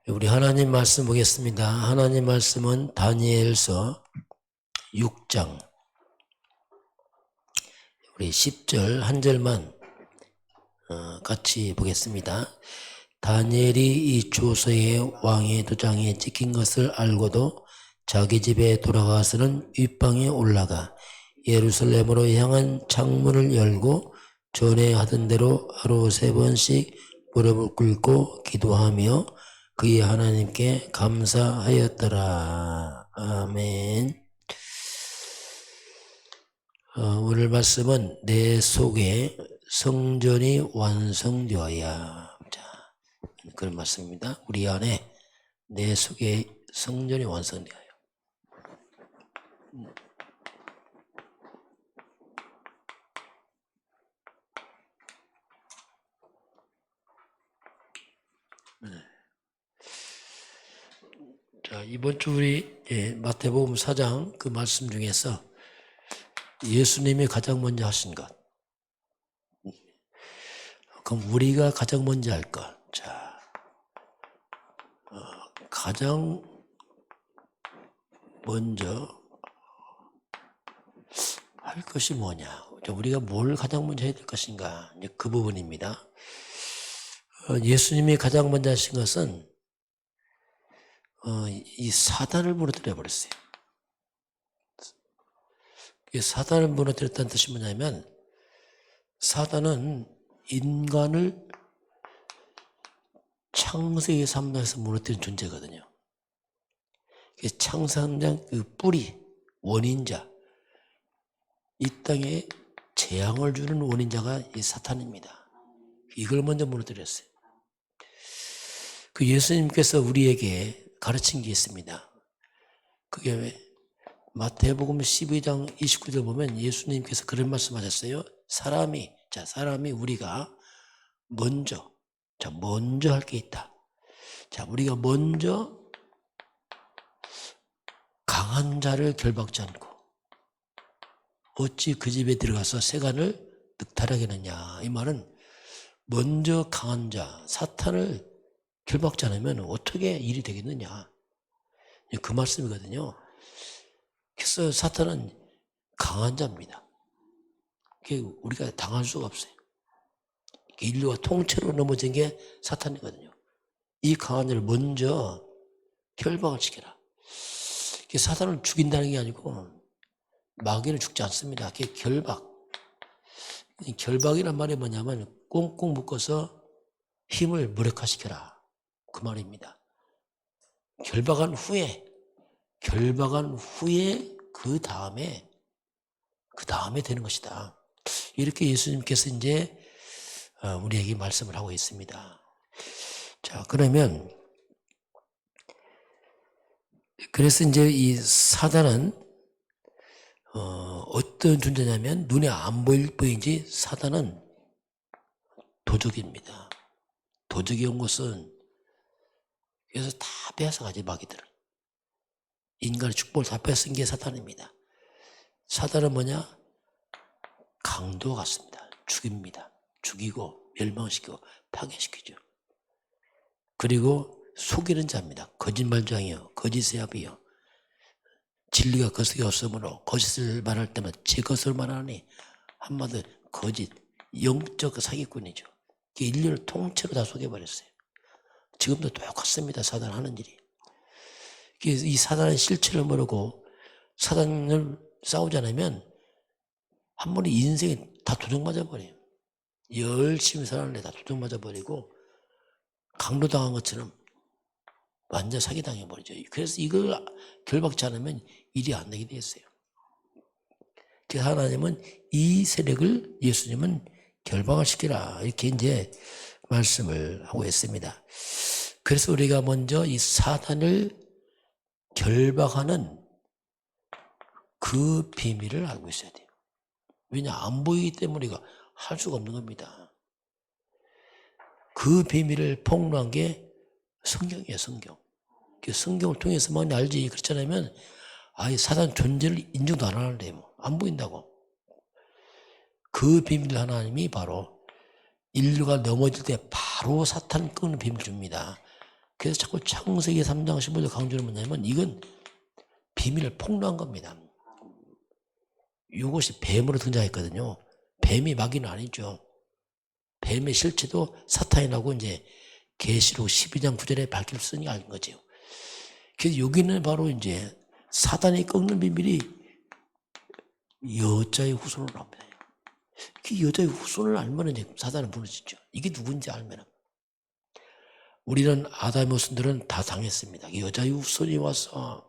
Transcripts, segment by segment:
우리 하나님 말씀 보겠습니다. 하나님 말씀은 다니엘서 6장 우리 10절 한 절만 같이 보겠습니다. 다니엘이 이 조서에 왕의 도장에 찍힌 것을 알고도 자기 집에 돌아가서는 윗방에 올라가 예루살렘으로 향한 창문을 열고 전에 하던 대로 하루 3번씩 무릎을 꿇고 기도하며 그의 하나님께 감사하였더라. 아멘. 오늘 말씀은 내 속에 성전이 완성되어야. 자, 그런 말씀입니다. 우리 안에 내 속에 성전이 완성되어야. 자, 이번 주 우리 마태복음 4장 그 말씀 중에서 예수님이 가장 먼저 하신 것. 그럼 우리가 가장 먼저 할 것. 자, 가장 먼저 할 것이 뭐냐? 우리가 뭘 가장 먼저 해야 될 것인가? 그 부분입니다. 예수님이 가장 먼저 하신 것은 이 사단을 무너뜨려 버렸어요. 사단을 무너뜨렸다는 뜻이 뭐냐면 사단은 인간을 창세기 3장에서 무너뜨린 존재거든요. 창세장 그 뿌리, 원인자, 이 땅에 재앙을 주는 원인자가 이 사탄입니다. 이걸 먼저 무너뜨렸어요. 그 예수님께서 우리에게 가르친 게 있습니다. 그게 왜? 마태복음 12장 29절 보면 예수님께서 그런 말씀하셨어요. 사람이 우리가 먼저 할 게 있다. 자, 우리가 먼저 강한 자를 결박지 않고 어찌 그 집에 들어가서 세간을 늑탈하게 하느냐. 이 말은 먼저 강한 자, 사탄을 결박지 않으면 어떻게 일이 되겠느냐. 그 말씀이거든요. 그래서 사탄은 강한 자입니다. 우리가 당할 수가 없어요. 인류가 통째로 넘어진 게 사탄이거든요. 이 강한 자를 먼저 결박을 시켜라. 사탄을 죽인다는 게 아니고 마귀는 죽지 않습니다. 그게 결박. 결박이란 말이 뭐냐면 꽁꽁 묶어서 힘을 무력화시켜라. 그 말입니다. 결박한 후에 그 다음에 되는 것이다. 이렇게 예수님께서 이제 우리에게 말씀을 하고 있습니다. 자, 그러면 그래서 이제 이 사단은 어떤 존재냐면 눈에 안 보일 뿐이지 사단은 도적입니다. 도적이 온 것은 그래서 다 빼앗아가지 마귀들을. 인간의 축복을 다 뺏은 게 사탄입니다. 사단은 뭐냐? 강도 같습니다. 죽입니다. 죽이고 멸망시키고 파괴시키죠. 그리고 속이는 자입니다. 거짓말장이요, 거짓의 아비요. 진리가 거석이 없으므로 거짓을 말할 때만 제 것을 말하니 한마디로 거짓, 영적 사기꾼이죠. 인류를 통째로 다 속여버렸어요. 지금도 똑같습니다. 사단 하는 일이. 이 사단의 실체를 모르고 사단을 싸우지 않으면 한 번에 인생이 다 도둑맞아버려요. 열심히 살았는데 다 도둑맞아버리고 강도당한 것처럼 완전 사기당해버리죠. 그래서 이걸 결박지 않으면 일이 안 되게 되었어요. 그래서 하나님은 이 세력을 예수님은 결박을 시키라 이렇게 이제 말씀을 하고 있습니다. 그래서 우리가 먼저 이 사단을 결박하는 그 비밀을 알고 있어야 돼요. 왜냐? 안 보이기 때문에 우리가 할 수가 없는 겁니다. 그 비밀을 폭로한 게 성경이에요. 성경. 그 성경을 통해서만 알지. 그렇지 않으면 아예 사단 존재를 인정도 안 하는데 뭐 안 보인다고. 그 비밀을 하나님이 바로 인류가 넘어질 때 바로 사탄 끄는 비밀을 줍니다. 그래서 자꾸 창세기 3장 15절 강조를 뭐냐면 이건 비밀을 폭로한 겁니다. 이것이 뱀으로 등장했거든요. 뱀이 마귀는 아니죠. 뱀의 실체도 사탄이라고 이제 계시록 12장 9절에 밝혔으니 아는 거죠. 그래서 여기는 바로 이제 사단이 꺾는 비밀이 여자의 후손을 압니다. 그 여자의 후손을 알면 이제 사단은 무너지죠. 이게 누군지 알면. 우리는 아담의 후손들은 다 당했습니다. 여자의 후손이 와서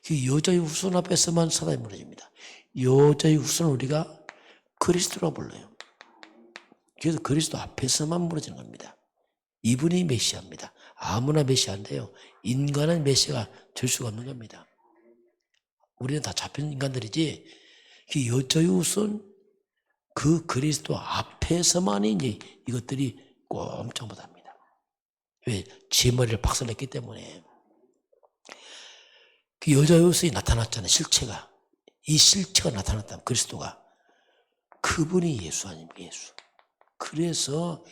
그 여자의 후손 앞에서만 사단이 무너집니다. 여자의 후손을 우리가 그리스도라고 불러요. 그래서 그리스도 앞에서만 무너지는 겁니다. 이분이 메시아입니다. 아무나 메시아인데요. 인간은 메시아가 될 수가 없는 겁니다. 우리는 다 잡힌 인간들이지 그 여자의 후손 그 그리스도 앞에서만 이제 이것들이 꼼짝 못합니다. 왜? 지 머리를 박살냈기 때문에. 그 여자의 후손이 나타났잖아요. 실체가. 이 실체가 나타났다면 그리스도가. 그분이 예수 아닙니까? 예수. 그래서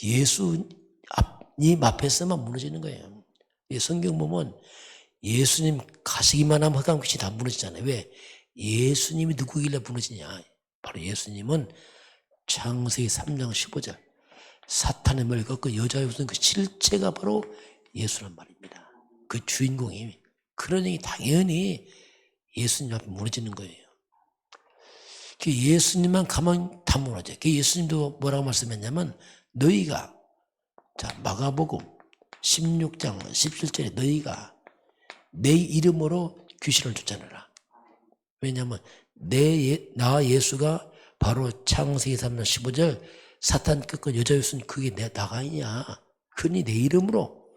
예수님 앞에서만 무너지는 거예요. 성경 보면 예수님 가시기만 하면 흑암 빛이 다 무너지잖아요. 왜? 예수님이 누구길래 무너지냐. 바로 예수님은 창세기 3장 15절 사탄의 머리를 꺾고 여자의 후손 그 실체가 바로 예수란 말입니다. 그 주인공이. 그러니 당연히 예수님 앞에 무너지는 거예요. 그 예수님만 가면 다 무너져요. 그 예수님도 뭐라고 말씀했냐면 너희가 자 마가복음 16장 17절에 너희가 내 이름으로 귀신을 쫓아내라. 왜냐하면 나 예수가 바로 창세기 3장 15절 사탄 꺾은 여자의 후손 그게 나가 아니냐. 그러니 내 이름으로.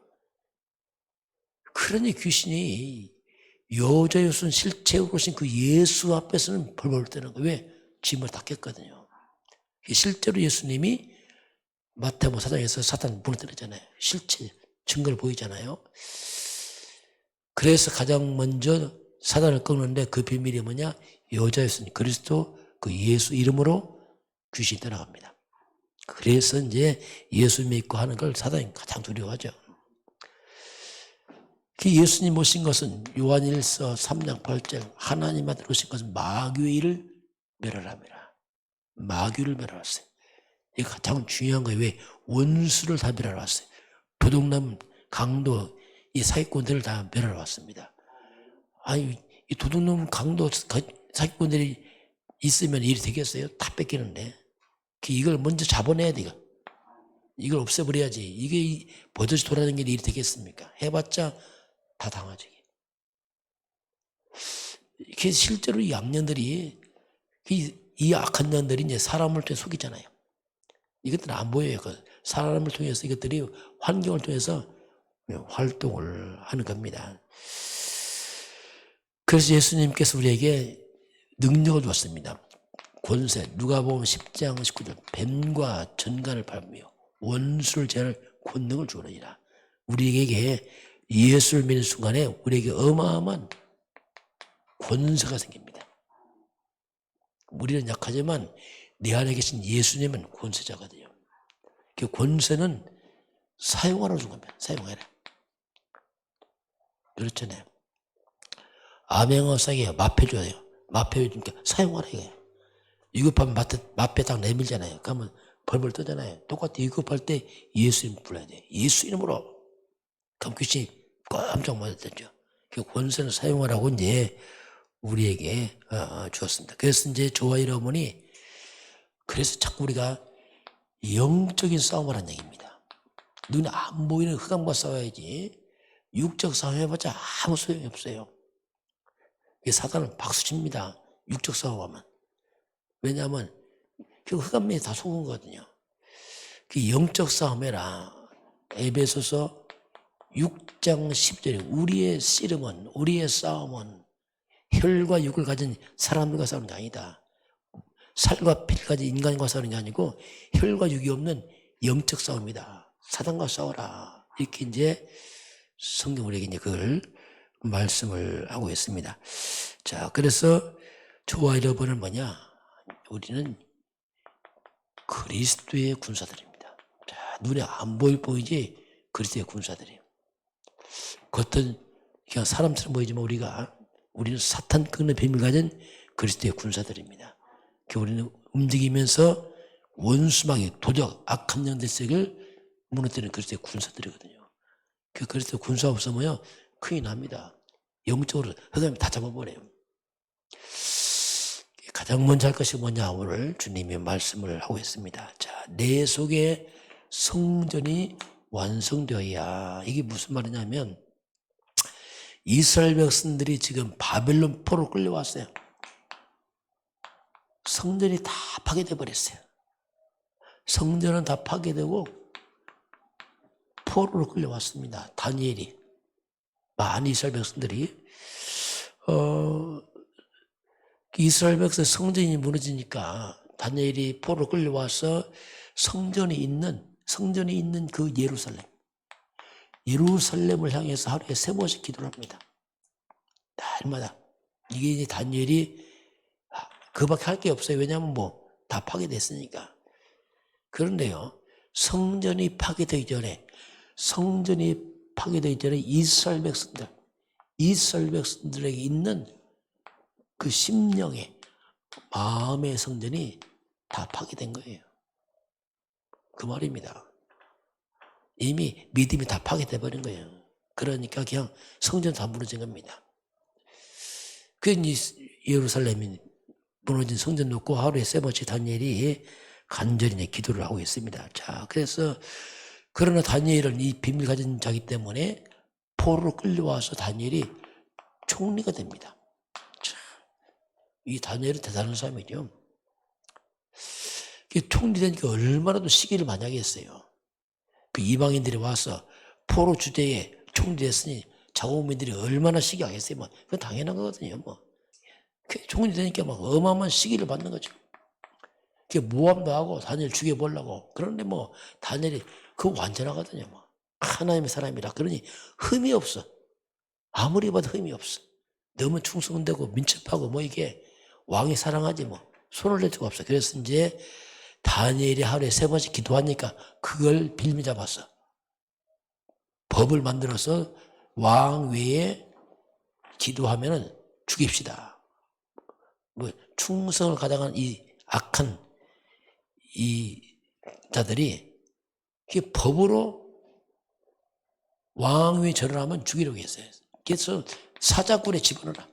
그러니 귀신이 여자의 후손 실체로 오신 그 예수 앞에서는 벌벌 떠는 거예요. 왜? 짐을 닦였거든요. 실제로 예수님이 마태복음 4장에서 사탄 무너뜨렸잖아요. 실체 증거를 보이잖아요. 그래서 가장 먼저 사단을 꺾는데 그 비밀이 뭐냐? 여자의 후손 그리스도 그 예수 이름으로 귀신이 떠나갑니다. 그래서 이제 예수 믿고 하는 걸 사단이 가장 두려워하죠. 그 예수님 오신 것은 요한일서 3장 8절 하나님한테 오신 것은 마귀의 일을 멸하랍니다. 마귀를 멸하랐어요. 이게 가장 중요한 거예요. 왜? 원수를 다 멸하랐어요. 도둑놈, 강도, 이 사기꾼들을 다 멸하왔습니다. 아니 이 도둑놈, 강도, 사기꾼들이 있으면 일이 되겠어요? 다 뺏기는데. 이걸 먼저 잡아내야 돼. 이걸 없애버려야지. 이게 버젓이 돌아다니는 게 일이 되겠습니까? 해봤자 다 당하죠. 이게 실제로 이 악년들이 이 악한 년들이 이제 사람을 통해 속이잖아요. 이것들은 안 보여요. 사람을 통해서 이것들이 환경을 통해서 활동을 하는 겁니다. 그래서 예수님께서 우리에게 능력을 주었습니다. 권세, 누가복음 10장 19절 뱀과 전갈을 밟으며 원수를 제할 권능을 주느니라. 우리에게 예수를 믿는 순간에 우리에게 어마어마한 권세가 생깁니다. 우리는 약하지만 내 안에 계신 예수님은 권세자거든요. 그 권세는 사용하라고 준 겁니다. 사용해라. 그렇잖아요. 암행어 싸게 마패줘야 돼요. 마패주니까 사용하라 이거예요. 위급하면 마패 딱 내밀잖아요. 그러면 벌벌 떠잖아요. 똑같이 위급할 때 예수님 불러야 돼요. 예수 이름으로. 그럼 귀신이 깜짝 놀랐죠. 그 권세를 사용하라고 이제 우리에게 주었습니다. 그래서 이제 저와 여러분이 그래서 자꾸 우리가 영적인 싸움을 하는 얘기입니다. 눈에 안 보이는 흑암과 싸워야지 육적 싸움 해봤자 아무 소용이 없어요. 사단은 박수칩니다. 육적 싸움하면. 왜냐하면 그 흑암에 다 속은 거거든요. 그 영적 싸움 해라. 에베소서 6장 10절에 우리의 씨름은 우리의 싸움은 혈과 육을 가진 사람들과 싸우는 게 아니다. 살과 피를 가진 인간과 싸우는 게 아니고 혈과 육이 없는 영적 싸움이다. 사단과 싸워라. 이렇게 이제 성경 우리에게 이제 그걸 말씀을 하고 있습니다. 자, 그래서 저와 여러분은 뭐냐? 우리는 그리스도의 군사들입니다. 자, 눈에 안 보이지 그리스도의 군사들이에요. 겉은 그냥 사람처럼 보이지만 우리는 사탄 끄는 비밀 가진 그리스도의 군사들입니다. 우리는 움직이면서 원수막이 도적 악한 영들색을 무너뜨리는 그리스도의 군사들이거든요. 그 그리스도의 군사 없으면요 큰일 납니다. 영적으로 하나님이 다 잡아버려요. 가장 먼저 할 것이 뭐냐, 오늘 주님이 말씀을 하고 있습니다. 자, 내 속에 성전이 완성되어야. 이게 무슨 말이냐면 이스라엘 백성들이 지금 바벨론 포로 끌려왔어요. 성전이 다 파괴돼 버렸어요. 성전은 다 파괴되고 포로로 끌려왔습니다. 다니엘이 많은 이스라엘 백성들이 이스라엘 백성 성전이 무너지니까 다니엘이 포로로 끌려와서 성전이 있는 그 예루살렘을 향해서 하루에 3번씩 기도를 합니다. 날마다. 이게 이제 다니엘이 그밖에 할 게 없어요. 왜냐하면 다 파괴됐으니까. 그런데요, 성전이 파괴되기 전에 이스라엘 백성들에게 있는 그 심령의 마음의 성전이 다 파괴된 거예요. 그 말입니다. 이미 믿음이 다 파괴돼 버린 거예요. 그러니까 그냥 성전 다 무너진 겁니다. 그 예루살렘이 무너진 성전 놓고 하루에 3번씩 다니엘이 간절히 기도를 하고 있습니다. 자, 그래서 그러나 다니엘은 이 비밀 가진 자기 때문에 포로로 끌려와서 다니엘이 총리가 됩니다. 자, 이 다니엘은 대단한 사람이죠. 총리 되니까 얼마나 더 시기를 많이 하겠어요. 그 이방인들이 와서 포로 주제에 총리 됐으니 자국민들이 얼마나 시기하겠어요. 그건 당연한 거거든요. 총리 되니까 어마어마한 시기를 받는 거죠. 모함도 하고 다니엘 죽여보려고. 그런데 다니엘이 그거 완전하거든요. 하나님의 사람이라. 그러니 흠이 없어. 아무리 봐도 흠이 없어. 너무 충성되고 민첩하고 이게 왕이 사랑하지 손을 댈 수가 없어. 그래서 이제 다니엘이 하루에 3번씩 기도하니까 그걸 빌미 잡았어. 법을 만들어서 왕 외에 기도하면은 죽입시다. 충성을 가장한 이 악한 이 자들이 법으로 왕 위에 절을 하면 죽이려고 했어요. 그래서 사자굴에 집어넣어라.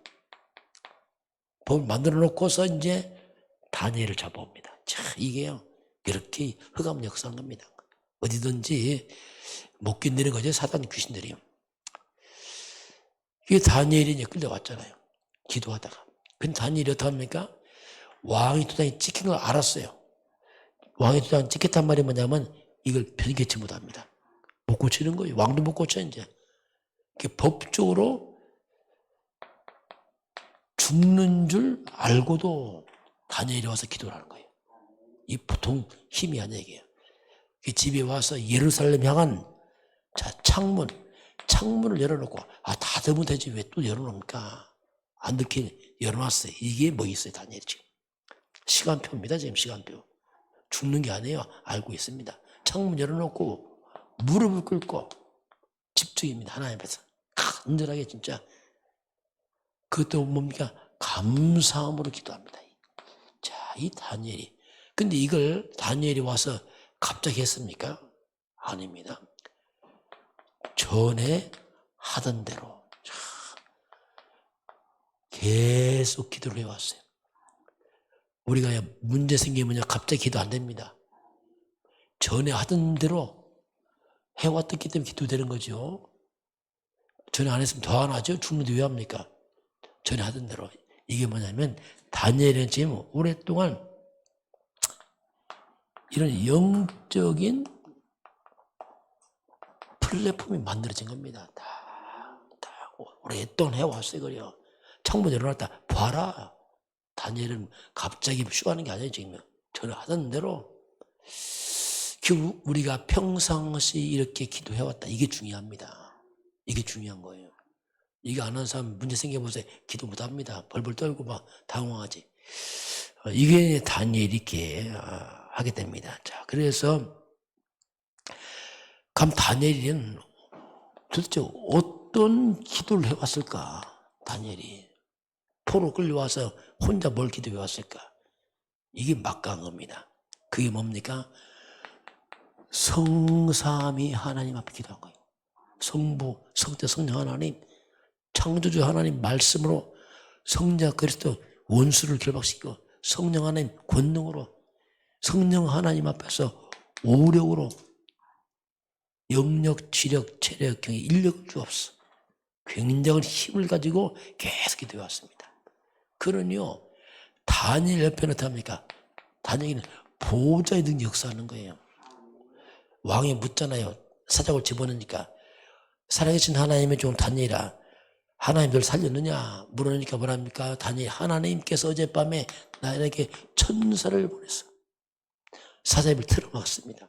법을 만들어 놓고서 이제 다니엘을 잡아옵니다. 자, 이게요, 이렇게 흑암 역사한 겁니다. 어디든지 못 견디는 거죠, 사단 귀신들이요. 이게 다니엘이 이제 끌려왔잖아요. 기도하다가. 근데 다니엘이 어떻게 합니까? 왕의 도장이 찍힌 걸 알았어요. 왕의 도장이 찍혔단 말이 뭐냐면 이걸 변개치 못합니다. 못 고치는 거예요. 왕도 못 고쳐 이제. 법적으로 죽는 줄 알고도 다니엘이 와서 기도를 하는 거예요. 이 보통 힘이 아니에요. 집에 와서 예루살렘 향한 창문을 열어놓고 다 되면 되지 왜 또 열어놓습니까? 안 듣게 열어놨어요. 이게 있어요, 다니엘이 지금. 시간표입니다, 지금 시간표. 죽는 게 아니에요. 알고 있습니다. 창문 열어놓고 무릎을 꿇고 집중입니다. 하나님 앞에서. 간절하게 진짜. 그것도 뭡니까? 감사함으로 기도합니다. 자, 이 다니엘이. 근데 이걸 다니엘이 와서 갑자기 했습니까? 아닙니다. 전에 하던 대로 계속 기도를 해왔어요. 우리가 문제 생기면 갑자기 기도 안 됩니다. 전에 하던 대로 해왔기 때문에 기도되는 거죠. 전에 안 했으면 더 안 하죠. 죽는데 왜 합니까? 전에 하던 대로. 이게 뭐냐면 다니엘은 지금 오랫동안 이런 영적인 플랫폼이 만들어진 겁니다. 다 오랫동안 해왔어요. 그래요. 창문 열어놨다. 봐라. 다니엘은 갑자기 쉬가는 게 아니에요. 지금 전에 하던 대로. 우리가 평상시 이렇게 기도해왔다. 이게 중요합니다. 이게 중요한 거예요. 이게 안 하는 사람 문제 생겨보세요. 기도 못합니다. 벌벌 떨고 당황하지. 이게 다니엘이 이렇게 하게 됩니다. 자, 그래서 그럼 다니엘은 도대체 어떤 기도를 해왔을까? 다니엘이 포로 끌려와서 혼자 뭘 기도해왔을까? 이게 막강한 겁니다. 그게 뭡니까? 성삼위 하나님 앞에 기도한 거예요. 성부, 성자, 성령 하나님, 창조주 하나님 말씀으로 성자 그리스도 원수를 결박시키고 성령 하나님 권능으로 성령 하나님 앞에서 오력으로 영력, 지력, 체력, 경의, 인력을 주옵소서. 굉장한 힘을 가지고 계속 기도해왔습니다. 그러니요, 다니엘 옆에는 어떡합니까? 다니엘은 보호자의 능력 역사하는 거예요. 왕이 묻잖아요. 사자굴 집어넣으니까 살아계신 하나님의 종 다니엘아, 하나님 널 살렸느냐? 물으니까 뭐랍니까? 다니엘, 하나님께서 어젯밤에 나에게 천사를 보냈어. 사자입을 틀어막습니다.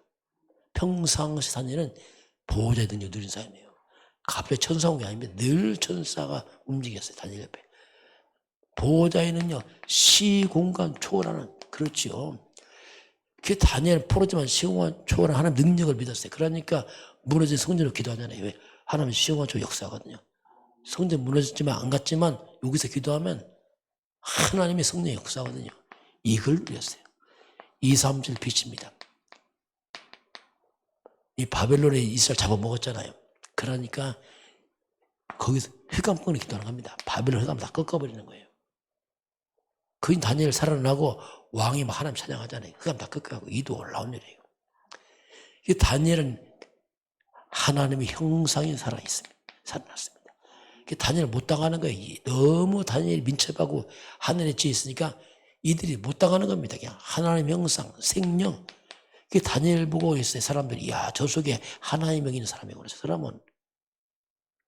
평상시 다니엘은 보호자의 능력 누린 사람이에요. 갑자기 천사 온 게 아닙니다. 늘 천사가 움직였어요. 다니엘 옆에. 보호자에는요, 시공간 초월하는, 그렇지요. 그게 다니엘 포로지만 시공간 초월하는 하나님 능력을 믿었어요. 그러니까 무너진 성전으로 기도하잖아요. 왜? 하나님은 시공간 초월 역사하거든요. 성전 무너졌지만 안 갔지만 여기서 기도하면 하나님의 성령의 역사거든요. 이걸 누렸어요. 237 빛입니다. 이 바벨론에 이스라엘 잡아먹었잖아요. 그러니까 거기서 흑암권을 기도하는 겁니다. 바벨론 흑암 다 꺾어버리는 거예요. 그인 다니엘 살아나고 왕이 막 하나님 찬양하잖아요. 흑암 다 꺾어가고 이도 올라온 일이에요. 이 다니엘은 하나님의 형상이 살아있습니다. 살아났습니다. 다니엘 못 당하는 거예요. 너무 다니엘이 민첩하고 하늘에 지어 있으니까 이들이 못 당하는 겁니다. 그냥 하나님 형상, 생명. 다니엘 보고 있어요. 사람들이, 야, 저 속에 하나님의 영이 있는 사람이구나. 저 사람은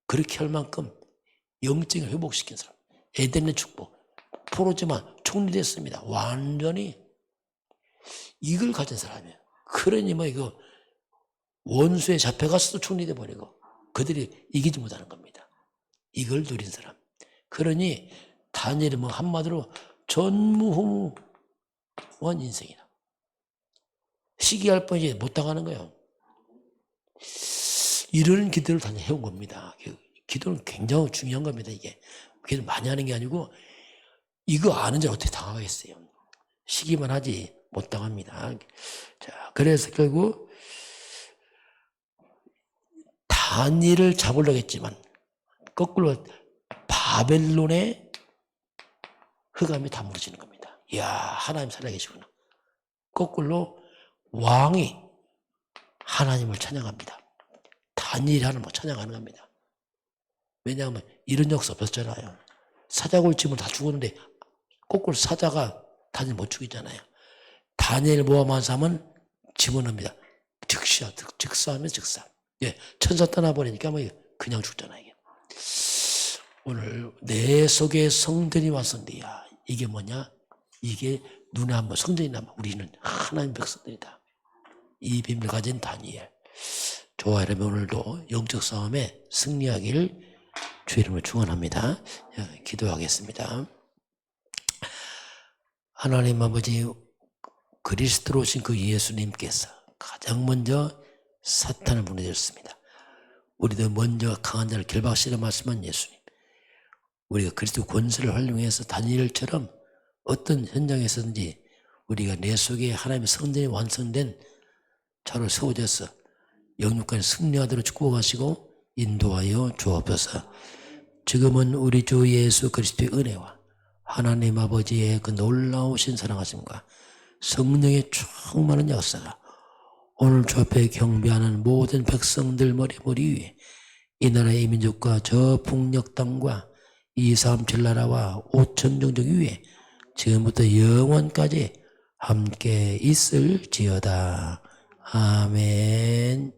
그렇게 할 만큼 영적을 회복시킨 사람. 에덴의 축복. 포로지만 총리됐습니다. 완전히 이걸 가진 사람이에요. 그러니 뭐 이거 원수에 잡혀갔어도 총리돼 버리고 그들이 이기지 못하는 겁니다. 이걸 누린 사람. 그러니 다니엘은 뭐 한마디로 전무후무한 인생이다. 시기할 뻔이지 못 당하는 거예요. 이런 기도를 다니엘 해온 겁니다. 기도는 굉장히 중요한 겁니다. 이게 기도 많이 하는 게 아니고 이거 아는 자를 어떻게 당하겠어요. 시기만 하지 못 당합니다. 자, 그래서 결국 다니엘을 잡으려고 했지만 거꾸로 바벨론의 흑암이 다 무너지는 겁니다. 이야, 하나님 살아계시구나. 거꾸로 왕이 하나님을 찬양합니다. 다니엘이 하나님을 찬양하는 겁니다. 왜냐하면 이런 역사 없었잖아요. 사자굴 짐을 다 죽었는데 거꾸로 사자가 다니엘 못 죽이잖아요. 다니엘 모함한 사람은 집어넣습니다. 즉사하면 즉사. 예, 천사 떠나버리니까 뭐 그냥 죽잖아요. 이게. 오늘 내 속에 성전이 왔었는데, 야, 이게 뭐냐? 이게 눈에 한번 성전이 나면 우리는 하나님 백성들이다. 이 비밀을 가진 다니엘. 좋아요. 여러분, 오늘도 영적 싸움에 승리하기를 주 이름으로 축원합니다. 기도하겠습니다. 하나님 아버지, 그리스도로 오신 그 예수님께서 가장 먼저 사탄을 무너뜨렸습니다. 우리도 먼저 강한 자를 결박시키라 말씀한 예수님. 우리가 그리스도 권세를 활용해서 다니엘처럼 어떤 현장에서든지 우리가 내 속에 하나님의 성전이 완성된 자로 세워져서 영육간에 승리하도록 축복하시고 인도하여 주옵소서. 지금은 우리 주 예수 그리스도의 은혜와 하나님 아버지의 그 놀라우신 사랑하심과 성령의 충만한 역사가 오늘 주 앞에 경배하는 모든 백성들 머리 위에 이 나라의 민족과 저 북녘 땅과 237 나라와 5천 종족 위에 지금부터 영원까지 함께 있을지어다. 아멘.